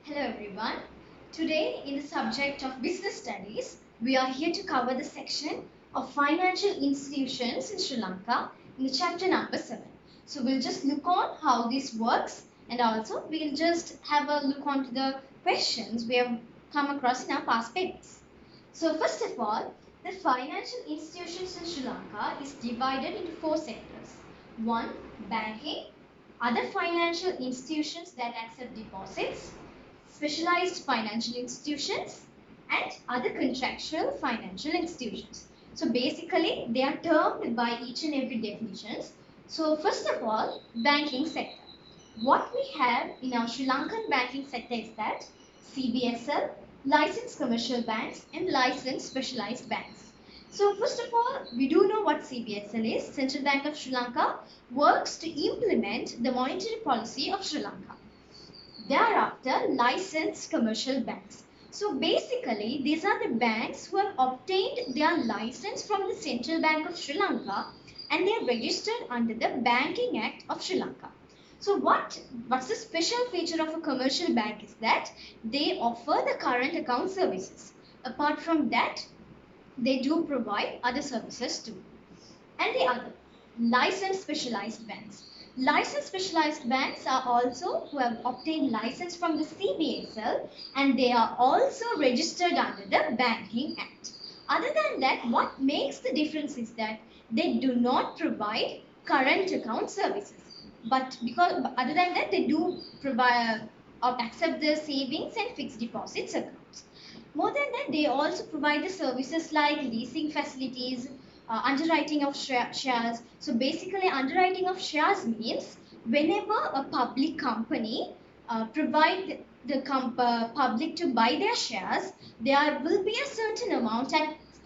Hello everyone. Today in the subject of business studies, we are here to cover the section of financial institutions in Sri Lanka in the chapter number 7. So we'll just look on how this works and also we'll just have a look on to the questions we have come across in our past papers. So first of all, the financial institutions in Sri Lanka is divided into 4 sectors. 1. Banking, other financial institutions that accept deposits, specialized financial institutions, and other contractual financial institutions. So basically, they are termed by each and every definitions. So first of all, banking sector. What we have in our Sri Lankan banking sector is that CBSL, licensed commercial banks, and licensed specialized banks. So first of all, we do know what CBSL is. Central Bank of Sri Lanka works to implement the monetary policy of Sri Lanka. Thereafter, licensed commercial banks. So basically, these are the banks who have obtained their license from the Central Bank of Sri Lanka and they are registered under the Banking Act of Sri Lanka. So what's the special feature of a commercial bank is that they offer the current account services. Apart from that, they do provide other services too. And the other, licensed specialized banks. Licensed specialized banks are also who have obtained license from the CBSL and they are also registered under the Banking Act. Other than that, what makes the difference is that they do not provide current account services. But because other than that, they do provide or accept the savings and fixed deposits accounts. More than that, they also provide the services like leasing facilities, underwriting of shares. So basically, underwriting of shares means whenever a public company provide the public to buy their shares, there will be a certain amount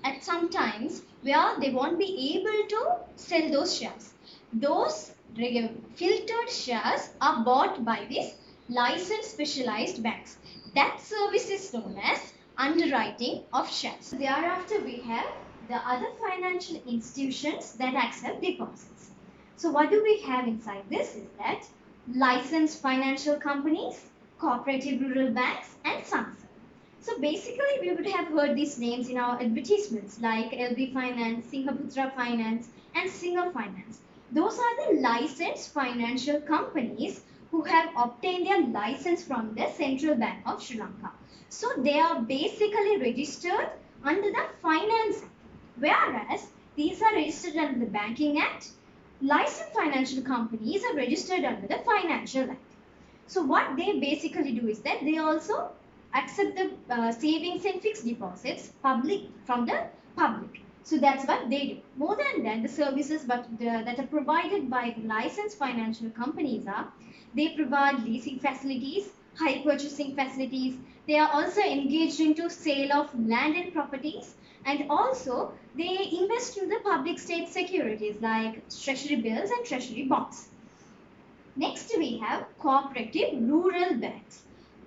at some times where they won't be able to sell those shares. Those filtered shares are bought by these licensed specialized banks. That service is known as underwriting of shares. Thereafter, we have the other financial institutions that accept deposits. So what do we have inside this is that licensed financial companies, cooperative rural banks and SANSA. So basically we would have heard these names in our advertisements like LB Finance, Singhaputra Finance and Singa Finance. Those are the licensed financial companies who have obtained their license from the Central Bank of Sri Lanka. So they are basically registered under the Finance Act. Whereas these are registered under the Banking Act, licensed financial companies are registered under the Financial Act. So what they basically do is that they also accept the savings and fixed deposits from the public. So that's what they do. More than that, the services that are provided by licensed financial companies are, they provide leasing facilities, hire purchasing facilities. They are also engaged into sale of land and properties, and also they invest in the public state securities like treasury bills and treasury bonds. Next we have cooperative rural banks.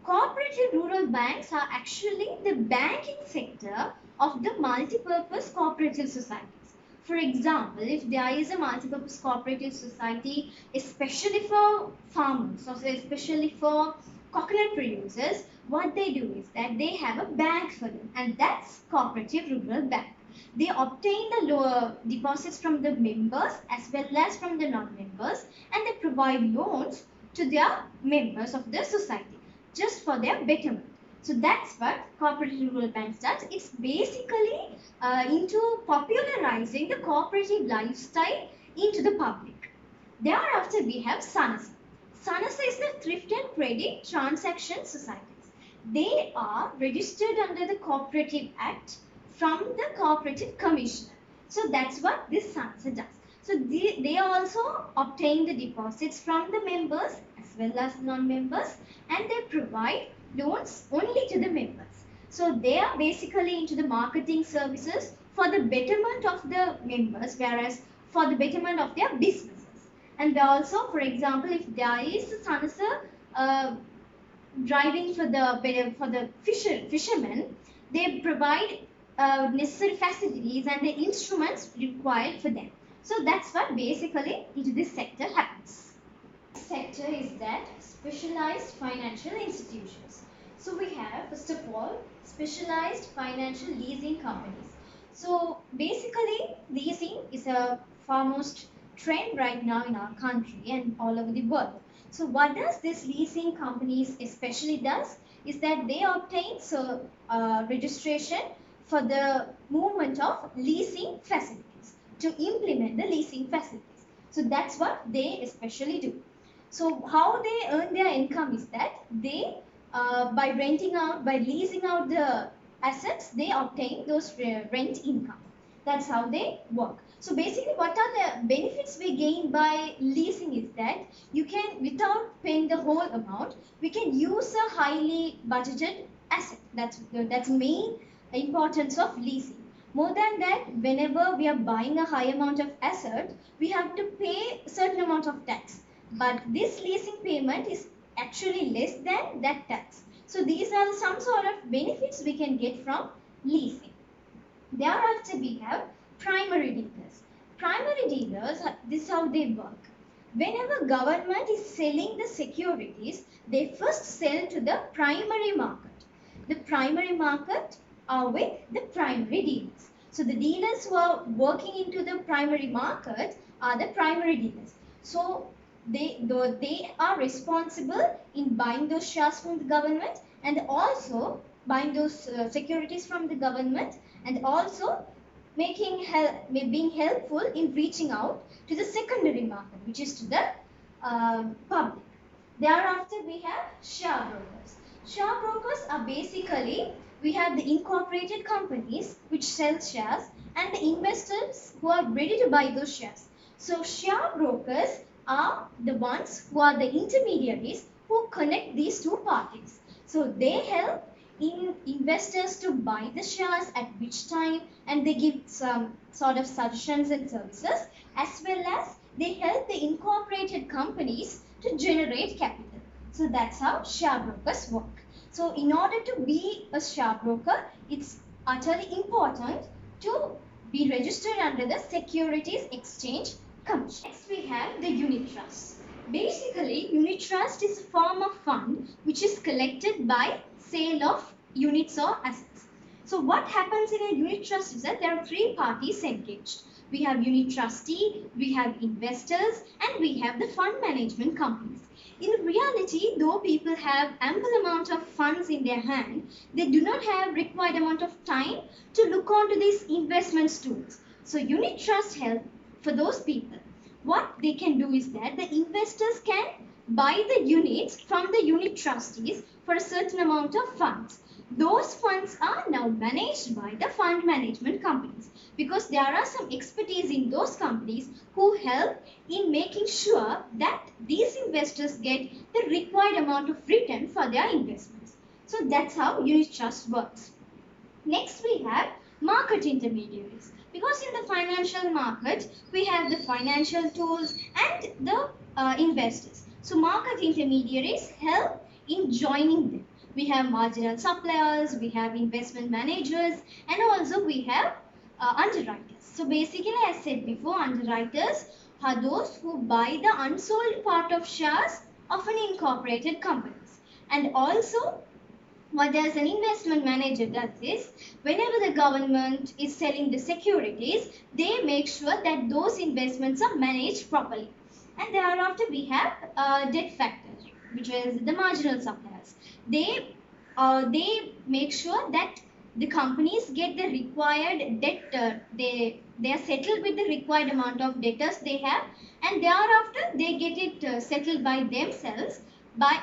Cooperative rural banks are actually the banking sector of the multi-purpose cooperative societies. For example, if there is a multi-purpose cooperative society, especially for farmers, or especially for coconut producers, what they do is that they have a bank for them, and that's cooperative rural bank. They obtain the lower deposits from the members as well as from the non-members, and they provide loans to their members of the society just for their betterment. So that's what cooperative rural banks does. It's basically into popularizing the cooperative lifestyle into the public. Thereafter, we have SANASA. SANASA is the Thrift and Credit Transaction Societies. They are registered under the Cooperative Act from the Cooperative Commissioner. So that's what this SANASA does. So they also obtain the deposits from the members as well as non-members, and they provide loans only to the members. So they are basically into the marketing services for the betterment of the members, whereas for the betterment of their businesses. And also, for example, if there is a SANASA driving for the fishermen, they provide necessary facilities and the instruments required for them. So that's what basically into this sector happens. Sector is that specialized financial institutions. So we have, first of all, specialized financial leasing companies. So basically, leasing is a foremost trend right now in our country and all over the world. So what does this leasing companies especially does is that they obtain registration for the movement of leasing facilities to implement the leasing facilities. So that's what they especially do. So how they earn their income is that they by leasing out the assets, they obtain those rent income. That's how they work. So basically, what are the benefits we gain by leasing is that you can, without paying the whole amount, we can use a highly budgeted asset. That's main importance of leasing. More than that, whenever we are buying a high amount of asset, we have to pay a certain amount of tax. But this leasing payment is actually less than that tax. So these are some sort of benefits we can get from leasing. Thereafter we have primary dealers. Primary dealers, this is how they work. Whenever government is selling the securities, they first sell to the primary market. The primary market are with the primary dealers. So the dealers who are working into the primary market are the primary dealers. So they are responsible in buying those shares from the government and also buying those securities from the government and also being helpful in reaching out to the secondary market, which is to the public. Thereafter, we have share brokers. Share brokers are basically, we have the incorporated companies which sell shares and the investors who are ready to buy those shares. So share brokers are the ones who are the intermediaries who connect these two parties. So they help in investors to buy the shares at which time, and they give some sort of suggestions and services, as well as they help the incorporated companies to generate capital. So that's how share brokers work. So in order to be a share broker, it's utterly important to be registered under the Securities Exchange Commission. Next we have the unit trust. Basically, unit trust is a form of fund which is collected by sale of units or assets. So what happens in a unit trust is that there are three parties engaged. We have unit trustee, we have investors, and we have the fund management companies. In reality, though people have ample amount of funds in their hand, they do not have required amount of time to look onto these investment tools. So unit trust help for those people. What they can do is that the investors can buy the units from the unit trustees for a certain amount of funds. Those funds are now managed by the fund management companies because there are some expertise in those companies who help in making sure that these investors get the required amount of return for their investments. So that's how unit trust works. Next we have market intermediaries. Because in the financial market, we have the financial tools and the investors. So market intermediaries help in joining them. We have marginal suppliers, we have investment managers, and also we have underwriters. So basically, as I said before, underwriters are those who buy the unsold part of shares of an incorporated companies. And also, what does an investment manager does is, whenever the government is selling the securities, they make sure that those investments are managed properly. And thereafter we have debt factors, which is the marginal suppliers. They make sure that the companies get the required debt. They are settled with the required amount of debtors they have, and thereafter they get it settled by themselves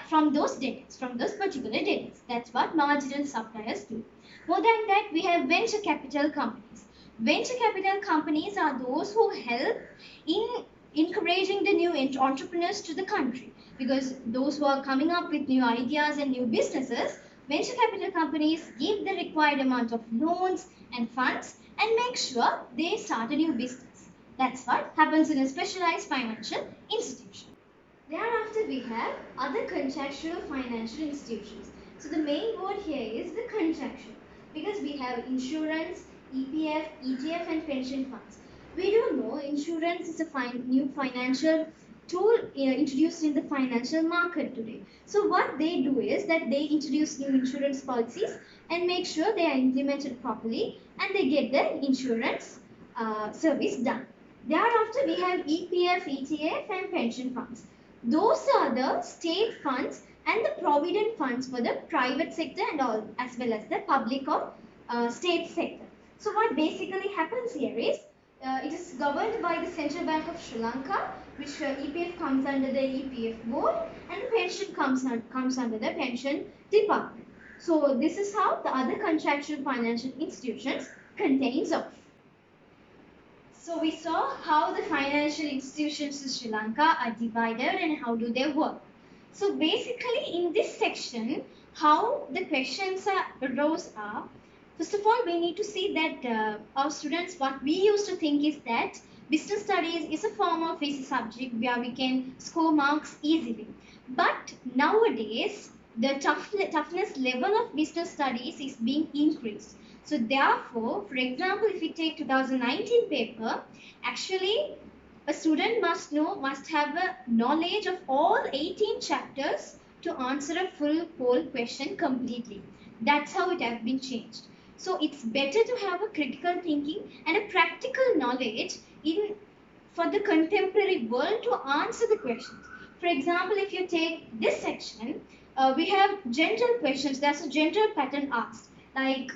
from those debtors, from those particular debtors. That's what marginal suppliers do. More than that, we have venture capital companies. Venture capital companies are those who help in encouraging the new entrepreneurs to the country, because those who are coming up with new ideas and new businesses, venture capital companies give the required amount of loans and funds and make sure they start a new business. That's what happens in a specialized financial institution. Thereafter, we have other contractual financial institutions. So the main word here is the contractual, because we have insurance, EPF, ETF, and pension funds. We do know insurance is a new financial tool introduced in the financial market today. So what they do is that they introduce new insurance policies and make sure they are implemented properly and they get the insurance service done. Thereafter, we have EPF, ETF, and pension funds. Those are the state funds and the provident funds for the private sector and all, as well as the public or state sector. So what basically happens here is it is governed by the Central Bank of Sri Lanka, which EPF comes under the EPF board, and the pension comes under the pension department. So this is how the other contractual financial institutions contains of. So we saw how the financial institutions in Sri Lanka are divided and how do they work. So basically in this section, how the questions arose are, first of all, we need to see that our students, what we used to think is that business studies is a form of easy subject where we can score marks easily. But nowadays, the toughness level of business studies is being increased. So therefore, for example, if we take 2019 paper, actually a student must have a knowledge of all 18 chapters to answer a full whole question completely. That's how it has been changed. So it's better to have a critical thinking and a practical knowledge for the contemporary world to answer the questions. For example, if you take this section, we have general questions. There's a general pattern asked, like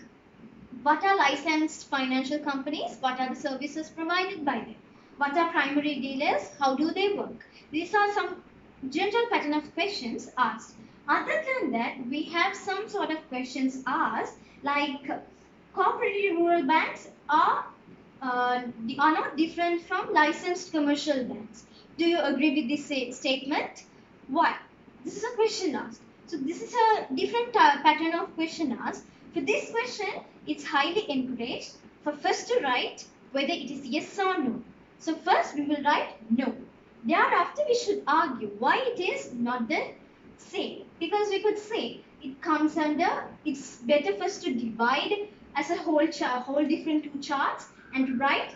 what are licensed financial companies? What are the services provided by them? What are primary dealers? How do they work? These are some general pattern of questions asked. Other than that, we have some sort of questions asked, like cooperative rural banks are not different from licensed commercial banks. Do you agree with this statement? Why? This is a question asked. So this is a different pattern of question asked. For this question, it's highly encouraged for first to write whether it is yes or no. So first we will write no. Thereafter we should argue why it is not the same. Because we could say it comes under, it's better first to divide as a whole different two charts and to write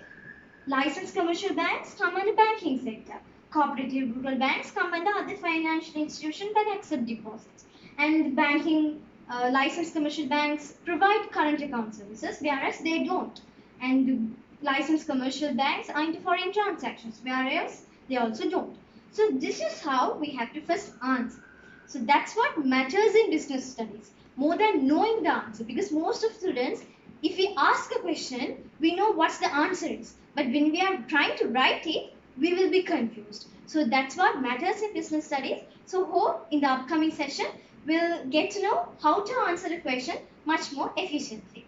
licensed commercial banks come under banking sector. Cooperative rural banks come under other financial institutions that accept deposits. And banking licensed commercial banks provide current account services, whereas they don't. And licensed commercial banks are into foreign transactions, whereas they also don't. So this is how we have to first answer. So that's what matters in business studies, more than knowing the answer. Because most of students, if we ask a question, we know what the answer is. But when we are trying to write it, we will be confused. So that's what matters in business studies. So hope in the upcoming session, we'll get to know how to answer the question much more efficiently.